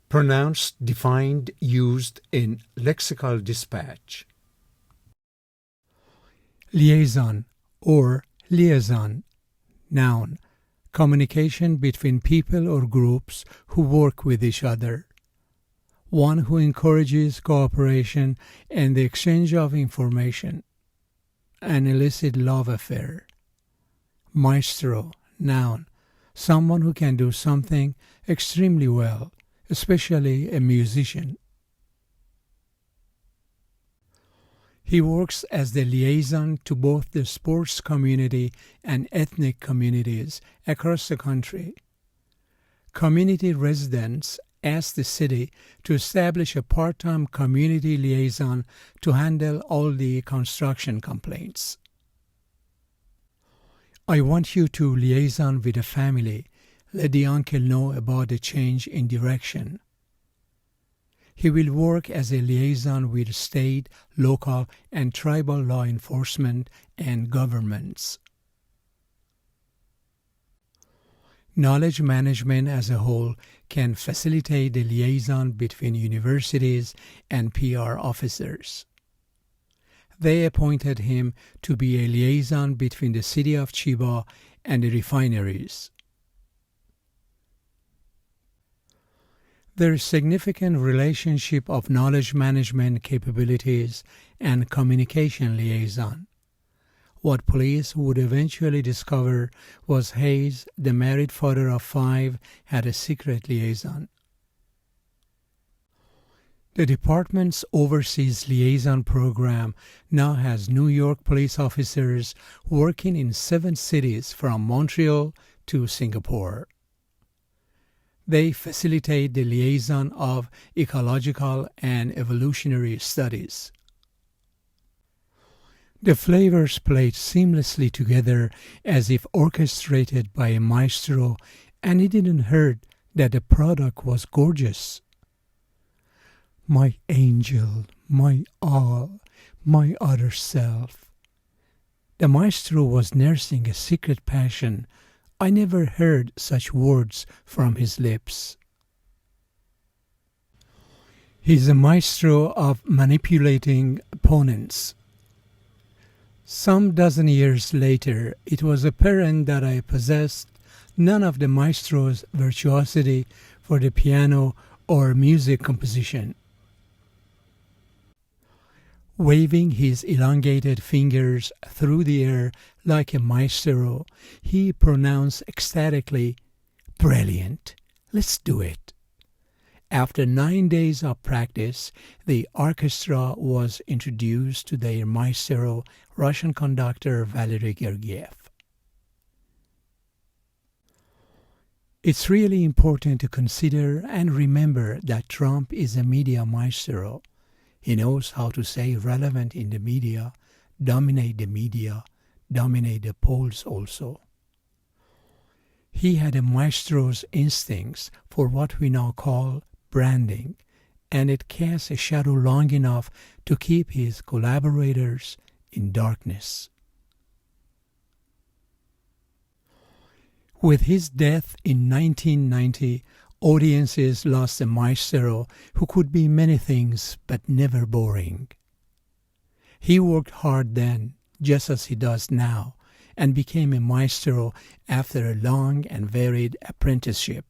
Pronounced, defined, used in lexical dispatch. Liaison or liaison. Noun. Communication between people or groups who work with each other. One who encourages cooperation and the exchange of information. An illicit love affair. Maestro. Noun. Someone who can do something extremely well, especially a musician. He works as the liaison to both the sports community and ethnic communities across the country. Community residents asked the city to establish a part-time community liaison to handle all the construction complaints. I want you to liaison with the family. Let the uncle know about the change in direction. He will work as a liaison with state, local, and tribal law enforcement and governments. Knowledge management as a whole can facilitate the liaison between universities and PR officers. They appointed him to be a liaison between the city of Chiba and the refineries. There is significant relationship of knowledge management capabilities and communication liaison. What police would eventually discover was Hayes, the married father of 5, had a secret liaison. The department's overseas liaison program now has New York police officers working in 7 cities from Montreal to Singapore. They facilitate the liaison of ecological and evolutionary studies. The flavors played seamlessly together as if orchestrated by a maestro, and it didn't hurt that the product was gorgeous. My angel, my all, my other self. The maestro was nursing a secret passion. I never heard such words from his lips. He's a maestro of manipulating opponents. Some dozen years later, it was apparent that I possessed none of the maestro's virtuosity for the piano or music composition. Waving his elongated fingers through the air like a maestro, he pronounced ecstatically, "Brilliant! Let's do it!" After 9 days of practice, the orchestra was introduced to their maestro, Russian conductor Valery Gergiev. It's really important to consider and remember that Trump is a media maestro. He knows how to stay relevant in the media, dominate the polls also. He had a maestro's instincts for what we now call branding, and it casts a shadow long enough to keep his collaborators in darkness. With his death in 1990, audiences lost a maestro who could be many things but never boring. He worked hard then, just as he does now, and became a maestro after a long and varied apprenticeship.